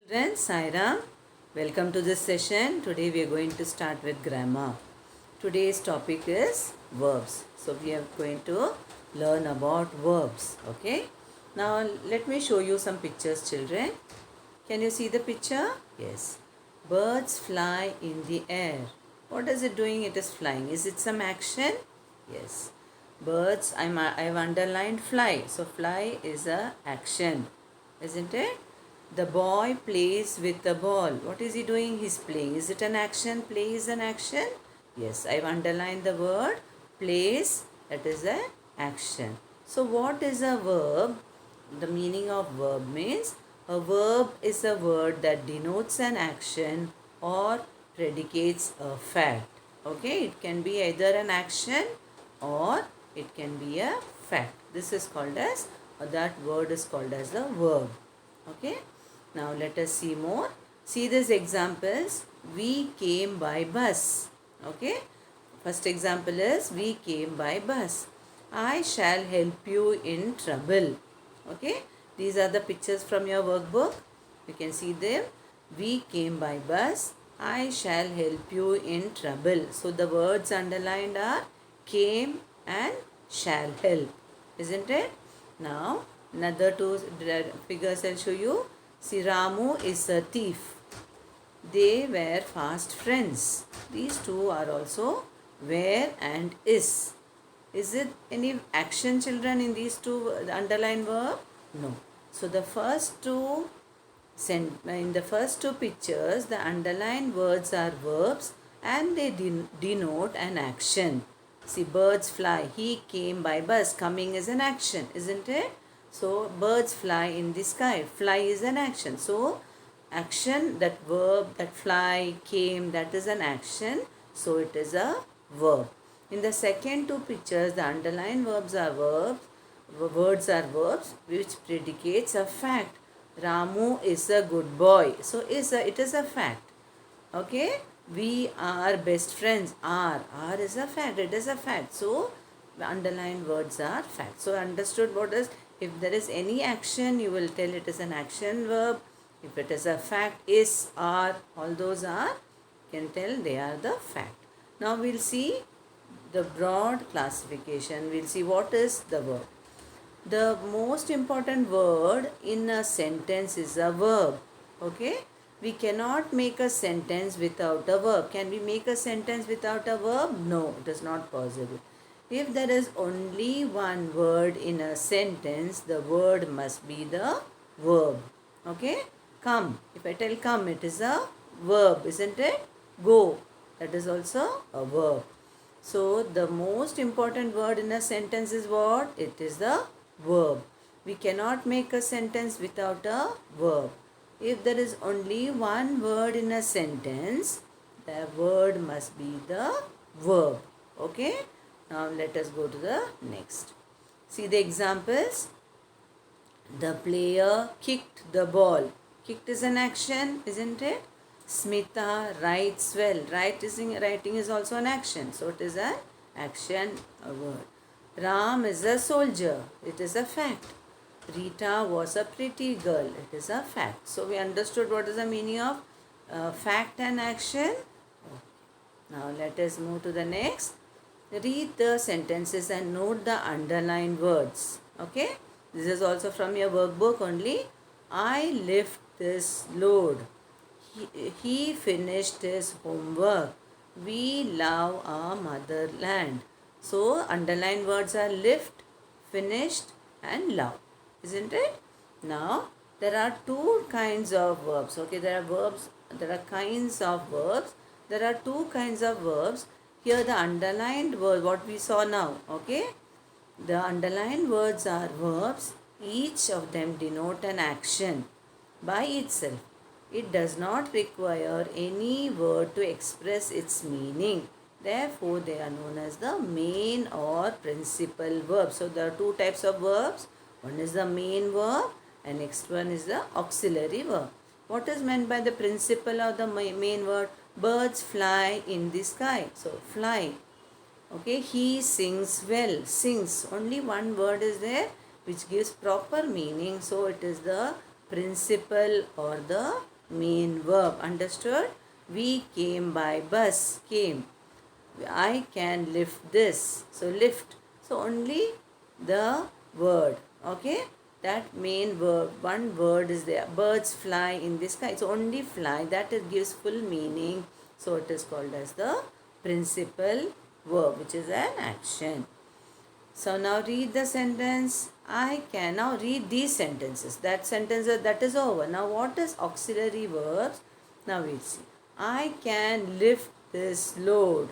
Friends, Saira, welcome to this session. Today we are going to start with grammar. Today's topic is verbs. So we are going to learn about verbs. Okay. Now let me show you some pictures, children. Can you see the picture? Yes. Birds fly in the air. What is it doing? It is flying. Is it some action? Yes. Birds, I've underlined fly. So fly is a action, isn't it? The boy plays with the ball. What is he doing? He's playing. Is it an action? Play is an action? Yes, I've underlined the word plays. That is an action. So what is a verb? The meaning of verb means a verb is a word that denotes an action or predicates a fact. Okay, it can be either an action or it can be a fact. This is called as, or that word is called as a verb. Okay. Now let us see more. See these examples. We came by bus. Okay. First example is we came by bus. I shall help you in trouble. Okay. These are the pictures from your workbook. You can see them. We came by bus. I shall help you in trouble. So the words underlined are came and shall help. Isn't it? Now another two figures I'll show you. See, Ramu is a thief. They were fast friends. These two are also were and is. Is it any action, children, in these two underlined verb? No. So the first two in the first two pictures, the underlined words are verbs and they denote an action. See, birds fly. He came by bus. Coming is an action, isn't it? So, birds fly in the sky. Fly is an action. So, action, that verb, that fly, came, that is an action. So, it is a verb. In the second two pictures, the underlined verbs are verbs. Words are verbs which predicates a fact. Ramu is a good boy. So, it is a fact. Okay. We are best friends. R is a fact. It is a fact. So, the underlined words are facts. So, understood what is, if there is any action, you will tell it is an action verb. If it is a fact, is, are, all those are, you can tell they are the fact. Now, we'll see the broad classification. We'll see what is the verb. The most important word in a sentence is a verb. Okay? We cannot make a sentence without a verb. Can we make a sentence without a verb? No, it is not possible. If there is only one word in a sentence, the word must be the verb. Okay? Come. If I tell come, it is a verb, isn't it? Go. That is also a verb. So, the most important word in a sentence is what? It is the verb. We cannot make a sentence without a verb. If there is only one word in a sentence, the word must be the verb. Okay? Now let us go to the next. See the examples. The player kicked the ball. Kicked is an action, isn't it? Smitha writes well. Writing is also an action. So it is an action, a word. Ram is a soldier. It is a fact. Rita was a pretty girl. It is a fact. So we understood what is the meaning of fact and action. Now let us move to the next. Read the sentences and note the underlined words. Okay. This is also from your workbook only. I lift this load. He finished his homework. We love our motherland. So, underlined words are lift, finished and love. Isn't it? Now, there are two kinds of verbs. Okay, there are kinds of verbs. There are two kinds of verbs. Here the underlined word, what we saw now. Okay, the underlined words are verbs. Each of them denote an action by itself. It does not require any word to express its meaning. Therefore, they are known as the main or principal verb. So, there are two types of verbs. One is the main verb and next one is the auxiliary verb. What is meant by the principal or the main word? Birds fly in the sky. So, fly. Okay, he sings well. Sings. Only one word is there which gives proper meaning. So, it is the principal or the main verb. Understood? We came by bus. Came. I can lift this. So lift. So only the word. Okay? That main verb. One word is there. Birds fly in the sky. So only fly. That it gives full meaning. So it is called as the principal verb, which is an action. So now read the sentence. I can. Now read these sentences. That sentence that is over. Now what is auxiliary verbs? Now we'll see. I can lift this load.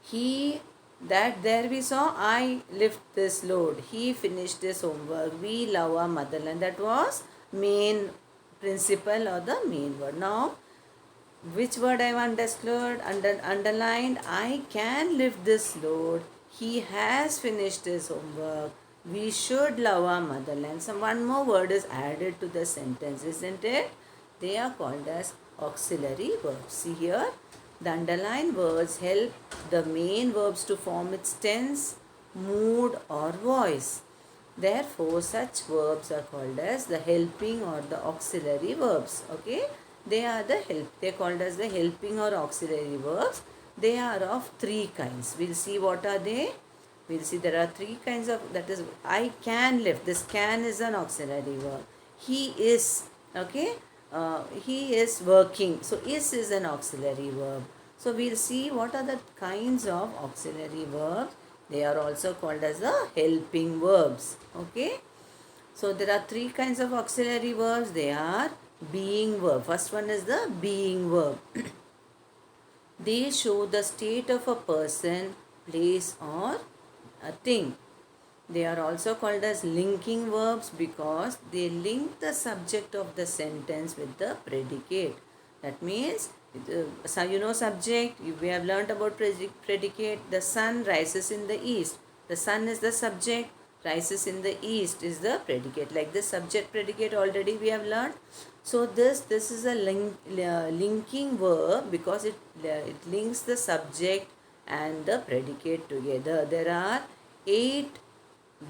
He, that there we saw, I lift this load. He finished his homework. We love our motherland. That was main principle or the main word. Now which word I want understood? Underlined. I can lift this load. He has finished his homework. We should love our motherland. So one more word is added to the sentence, isn't it? They are called as auxiliary verbs. See here, the underlined words help the main verbs to form its tense, mood or voice. Therefore, such verbs are called as the helping or the auxiliary verbs. Okay? They are the help. They are called as the helping or auxiliary verbs. They are of three kinds. We'll see what are they. We'll see there are three kinds of, that is, I can lift. This can is an auxiliary verb. He is, okay, he is working. So is an auxiliary verb. So we'll see what are the kinds of auxiliary verbs. They are also called as the helping verbs. Okay. So there are three kinds of auxiliary verbs. They are being verb. First one is the being verb. They show the state of a person, place or a thing. They are also called as linking verbs because they link the subject of the sentence with the predicate. That means, so you know subject, we have learnt about predicate. The sun rises in the east. The sun is the subject, rises in the east is the predicate. Like this subject predicate already we have learnt. So this is a linking verb because it links the subject and the predicate together. There are 8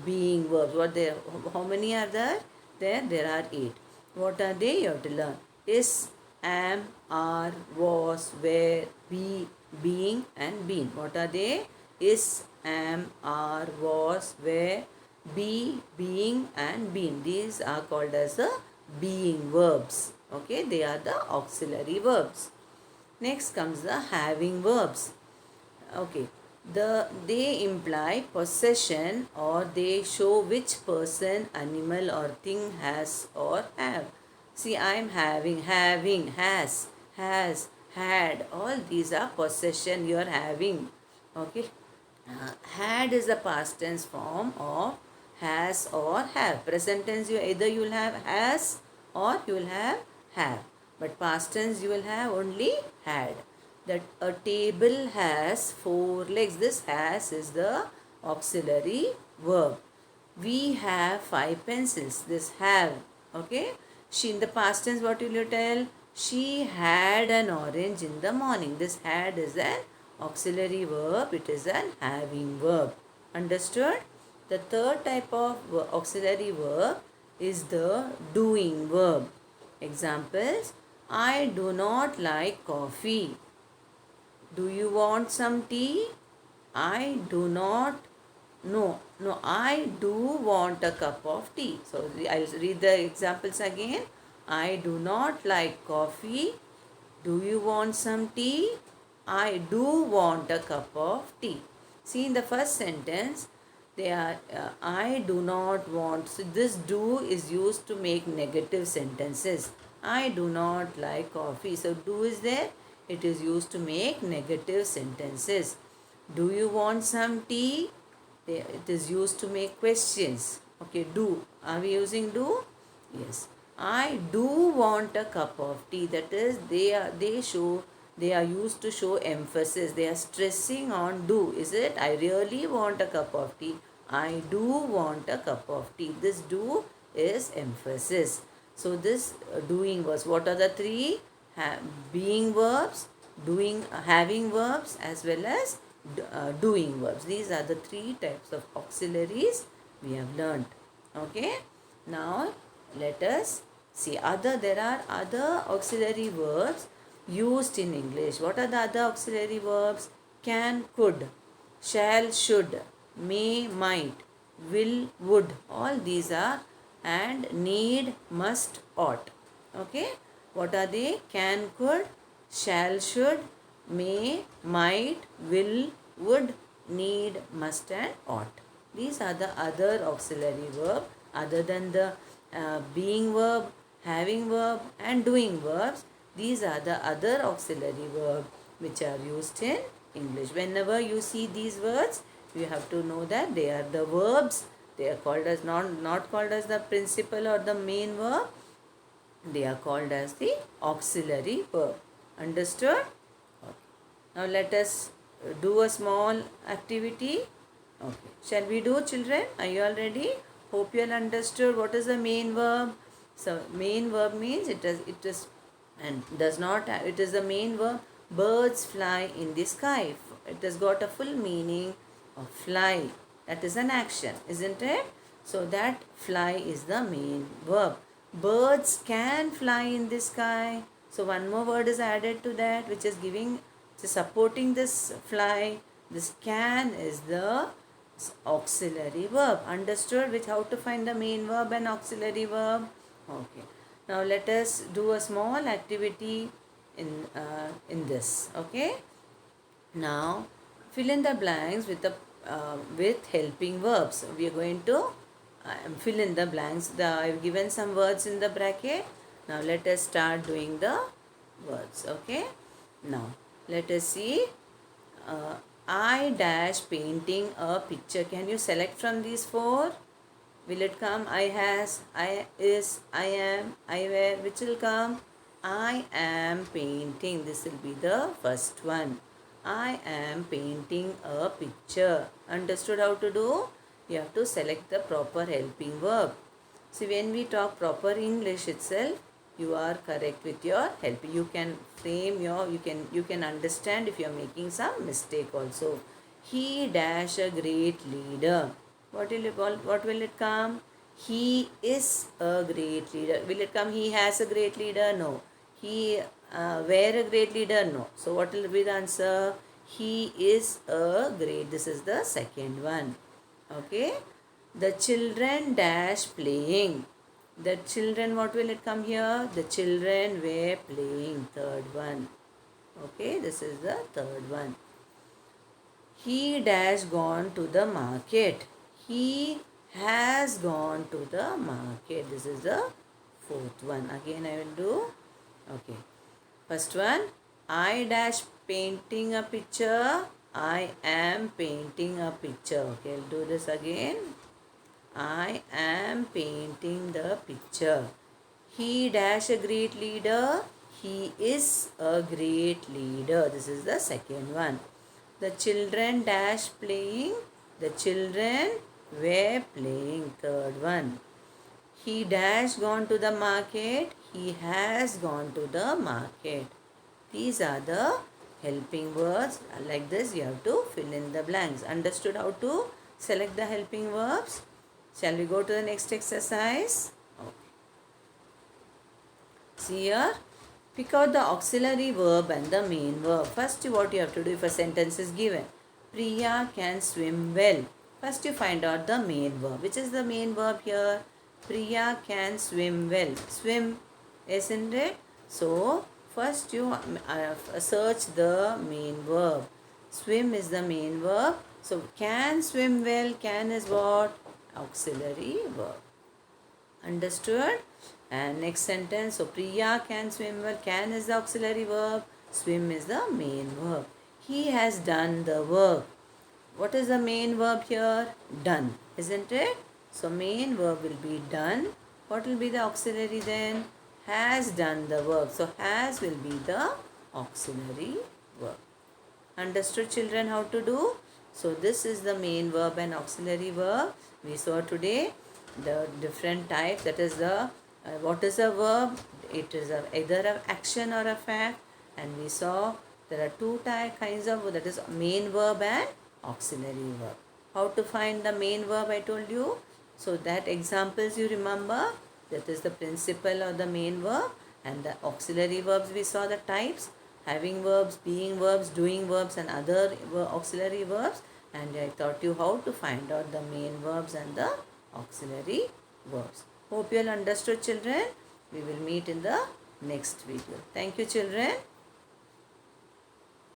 being verbs. What there? How many are there? There are 8. What are they? You have to learn. Is, am, are, was, were, be, being and been. What are they? Is, am, are, was, were, be, being and been. These are called as the being verbs. Okay, they are the auxiliary verbs. Next comes the having verbs. Okay, they imply possession or they show which person, animal or thing has or have. See, I am having, has, had. All these are possession you are having. Okay, had is the past tense form of has or have. Present tense either you will have has or you will have. But past tense you will have only had. That a table has 4 legs. This has is the auxiliary verb. We have 5 pencils. This have. Okay. She, in the past tense, what will you tell? She had an orange in the morning. This had is an auxiliary verb. It is an having verb. Understood? The third type of auxiliary verb is the doing verb. Examples: I do not like coffee. Do you want some tea? I do not. No, I do want a cup of tea. So I'll read the examples again. I do not like coffee. Do you want some tea? I do want a cup of tea. See, in the first sentence, they are I do not want. So this do is used to make negative sentences. I do not like coffee. So do is there. It is used to make negative sentences. Do you want some tea? It is used to make questions. Okay, do. Are we using do? Yes. I do want a cup of tea. That is, they are used to show emphasis. They are stressing on do. Is it? I really want a cup of tea. I do want a cup of tea. This do is emphasis. So this doing was, what are the three? Being verbs, doing, having verbs, as well as doing verbs. These are the 3 types of auxiliaries we have learnt. Okay. Now let us See, there are other auxiliary verbs used in English. What are the other auxiliary verbs? Can, could, shall, should, may, might, will, would. All these are, and need, must, ought. Okay? What are they? Can, could, shall, should, may, might, will, would, need, must, and ought. These are the other auxiliary verb other than the being verb, having verb, and doing verbs. These are the other auxiliary verb which are used in English. Whenever you see these words, you have to know that they are the verbs. They are called as not called as the principal or the main verb. They are called as the auxiliary verb. Understood? Okay. Now let us do a small activity. Okay. Shall we do, children? Are you all ready? Hope you all understood what is the main verb. So main verb means it is and does not have, it is the main verb. Birds fly in the sky. It has got a full meaning of fly. That is an action, isn't it? So that fly is the main verb. Birds can fly in the sky. So one more word is added to that, which is supporting this fly. This can is the auxiliary verb. Understood which how to find the main verb and auxiliary verb? Okay. Now let us do a small activity in this. Okay. Now fill in the blanks with helping verbs. We are going to fill in the blanks. I've given some words in the bracket. Now let us start doing the words. Okay. Now let us see. I dash painting a picture. Can you select from these four? Will it come? I has, I is, I am, I wear. Which will come? I am painting. This will be the first one. I am painting a picture. Understood how to do? You have to select the proper helping verb. See, when we talk proper English itself, you are correct with your help. You can frame you can understand if you are making some mistake also. He dash a great leader. What will it come? He is a great leader. Will it come? He has a great leader? No. He were a great leader? No. So what will be the answer? He is a great. This is the second one. Okay. The children dash playing. The children, what will it come here? The children were playing. Third one. Okay. This is the third one. He dash gone to the market. He has gone to the market. This is the fourth one. Again I will do. Okay. First one. I dash painting a picture. I am painting a picture. Okay. I'll do this again. I am painting the picture. He dash a great leader. He is a great leader. This is the second one. The children dash playing. The children were playing. Third one. He dash gone to the market. He has gone to the market. These are the helping words. Like this, you have to fill in the blanks. Understood how to select the helping verbs? Shall we go to the next exercise? Okay. See here. Pick out the auxiliary verb and the main verb. First, what you have to do if a sentence is given. Priya can swim well. First, you find out the main verb. Which is the main verb here? Priya can swim well. Swim, isn't it? So, first you search the main verb. Swim is the main verb. So, can swim well. Can is what? Auxiliary verb. Understood? And next sentence. So, Priya can swim well. Can is the auxiliary verb. Swim is the main verb. He has done the work. What is the main verb here? Done. Isn't it? So, main verb will be done. What will be the auxiliary then? Has done the work. So, has will be the auxiliary verb. Understood, children, how to do? So, this is the main verb and auxiliary verb. We saw today the different types. That is the what is a verb? It is either an action or a fact. And we saw there are two kinds of, that is main verb and auxiliary verb. How to find the main verb I told you. So that examples you remember. That is the principal or the main verb. And the auxiliary verbs, we saw the types: having verbs, being verbs, doing verbs, and other auxiliary verbs. And I taught you how to find out the main verbs and the auxiliary verbs. Hope you all understood, children. We will meet in the next video. Thank you, children.